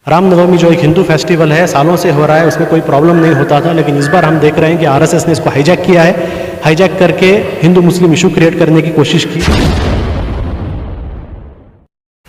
रामनवमी जो एक हिंदू फेस्टिवल है, सालों से हो रहा है, उसमें कोई प्रॉब्लम नहीं होता था, लेकिन इस बार हम देख रहे हैं कि आरएसएस ने इसको हाईजैक किया है। हाईजैक करके हिंदू मुस्लिम इशू क्रिएट करने की कोशिश की।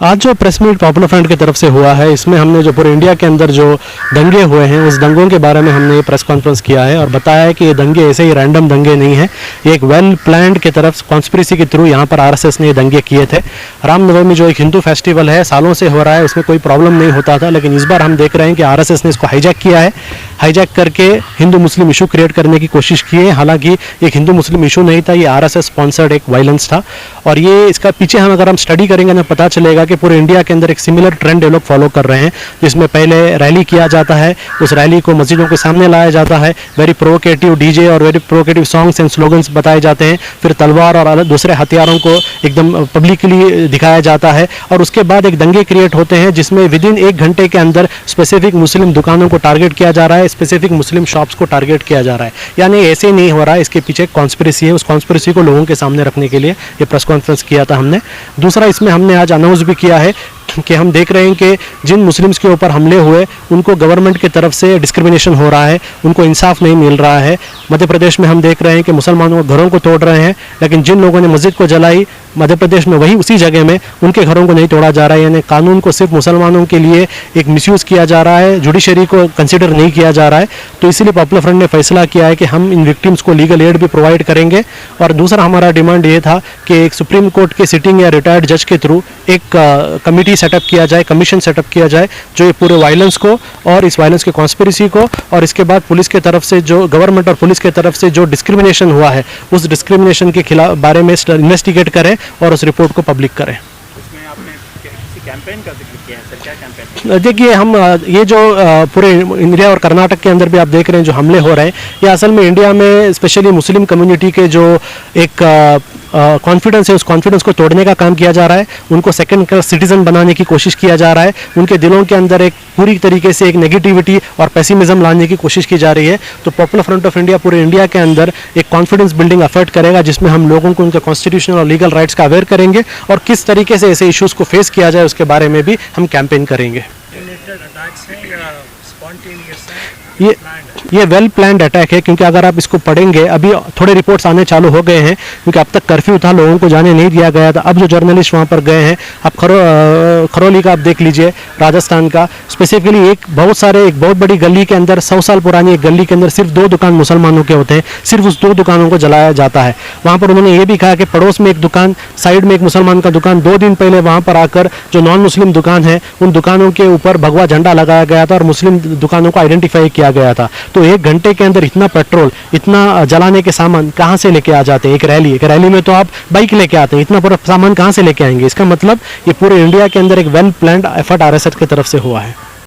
आज जो प्रेस मीट पॉपुलर फ्रंट की तरफ से हुआ है, इसमें हमने जो पूरे इंडिया के अंदर जो दंगे हुए हैं उस दंगों के बारे में हमने ये प्रेस कॉन्फ्रेंस किया है और बताया है कि ये दंगे ऐसे ही रैंडम दंगे नहीं हैं, ये एक वेल प्लान्ड की तरफ कॉन्स्पिरेसी के थ्रू यहाँ पर आरएसएस ने ये दंगे किए थे। रामनवमी जो एक हिंदू फेस्टिवल है, सालों से हो रहा है, उसमें कोई प्रॉब्लम नहीं होता था, लेकिन इस बार हम देख रहे हैं कि आरएसएस ने इसको हाईजैक किया है। हाईजैक करके हिंदू मुस्लिम इशू क्रिएट करने की कोशिश की है। हालांकि एक हिंदू मुस्लिम इशू नहीं था, ये आरएसएस स्पॉन्सर्ड एक वायलेंस था और ये इसका पीछे अगर हम स्टडी करेंगे ना, पता चलेगा कि पूरे इंडिया के अंदर एक सिमिलर ट्रेंड ये लोग फॉलो कर रहे हैं, जिसमें पहले रैली किया जाता है, उस रैली को मस्जिदों के सामने लाया जाता है, वेरी प्रोवोकेटिव डीजे और very provocative songs and slogans बताए जाते हैं, फिर तलवार और दूसरे हथियारों को एकदम पब्लिकली दिखाया जाता है और उसके बाद एक दंगे क्रिएट होते हैं जिसमें विद इन 1 घंटे के अंदर स्पेसिफिक मुस्लिम दुकानों को टारगेट किया जा रहा है, स्पेसिफिक मुस्लिम शॉप्स को टारगेट किया जा रहा है। यानी ऐसे नहीं हो रहा है, इसके पीछे एक कॉन्स्पिरेसी है। उस कॉन्स्पिरेसी को लोगों के सामने रखने के लिए ये प्रेस कॉन्फ्रेंस किया था हमने। दूसरा, इसमें हमने आज अनाउंस भी किया है कि हम देख रहे हैं कि जिन मुस्लिम्स के ऊपर हमले हुए उनको गवर्नमेंट की तरफ से डिस्क्रिमिनेशन हो रहा है, उनको इंसाफ नहीं मिल रहा है। मध्य प्रदेश में हम देख रहे हैं कि मुसलमानों के घरों को तोड़ रहे हैं, लेकिन जिन लोगों ने मस्जिद को जलाई मध्य प्रदेश में वही उसी जगह में उनके घरों को नहीं तोड़ा जा रहा है। यानी कानून को सिर्फ मुसलमानों के लिए एक मिसयूज़ किया जा रहा है, जुडिशरी को कंसिडर नहीं किया जा रहा है। तो इसीलिए पॉपुलर फ्रंट ने फैसला किया है कि हम इन विक्टिम्स को लीगल एड भी प्रोवाइड करेंगे। और दूसरा हमारा डिमांड ये था कि एक सुप्रीम कोर्ट के सिटिंग या रिटायर्ड जज के थ्रू एक कमिटी सेटअप किया जाए, कमीशन सेटअप किया जाए, जो ये पूरे वायलेंस को और इस वायलेंस के कॉन्स्पिरेसी को और इसके बाद पुलिस के तरफ से जो गवर्नमेंट और पुलिस के तरफ से जो डिस्क्रिमिनेशन हुआ है उस डिस्क्रिमिनेशन के खिलाफ बारे में इन्वेस्टिगेट करें और उस रिपोर्ट को पब्लिक करें। इसमें आपने किसी कैंपेन का जिक्र किया है सर, क्या कैंपेन? देखिए, हम ये जो पूरे इंडिया और कर्नाटक के अंदर भी आप देख रहे हैं जो हमले हो रहे हैं, ये असल में इंडिया में स्पेशली मुस्लिम कम्युनिटी के जो एक कॉन्फिडेंस है, उस कॉन्फिडेंस को तोड़ने का काम किया जा रहा है। उनको सेकंड क्लास सिटीजन बनाने की कोशिश किया जा रहा है। उनके दिलों के अंदर एक पूरी तरीके से एक नेगेटिविटी और पेसिमिज्म लाने की कोशिश की जा रही है। तो पॉपुलर फ्रंट ऑफ इंडिया पूरे इंडिया के अंदर एक कॉन्फिडेंस बिल्डिंग एफर्ट करेगा, जिसमें हम लोगों को उनके कॉन्स्टिट्यूशनल और लीगल राइट्स का अवेयर करेंगे और किस तरीके से ऐसे इश्यूज़ को फेस किया जाए उसके बारे में भी हम कैंपेन करेंगे। ये वेल प्लान्ड अटैक है, क्योंकि अगर आप इसको पढ़ेंगे, अभी थोड़े रिपोर्ट्स आने चालू हो गए हैं, क्योंकि अब तक कर्फ्यू था, लोगों को जाने नहीं दिया गया था। अब जो जर्नलिस्ट वहाँ पर गए हैं, आप खरौली का आप देख लीजिए, राजस्थान का स्पेसिफिकली एक बहुत बड़ी गली के अंदर, 100 साल पुरानी एक गली के अंदर सिर्फ 2 दुकान मुसलमानों के होते हैं, सिर्फ उस 2 दुकानों को जलाया जाता है। वहाँ पर उन्होंने ये भी कहा कि पड़ोस में एक दुकान, साइड में एक मुसलमान का दुकान, 2 दिन पहले वहाँ पर आकर जो नॉन मुस्लिम दुकान है उन दुकानों के ऊपर भगवा झंडा लगाया गया था और मुस्लिम दुकानों को आइडेंटिफाई किया गया था। तो 1 घंटे के अंदर इतना पेट्रोल, इतना जलाने के सामान कहाँ से लेके आ जाते हैं? एक रैली में तो आप बाइक लेके आते हैं, इतना पूरा सामान कहाँ से लेके आएंगे? इसका मतलब ये पूरे इंडिया के अंदर एक वेल प्लान्ड एफर्ट आरएसएस की तरफ से हुआ है।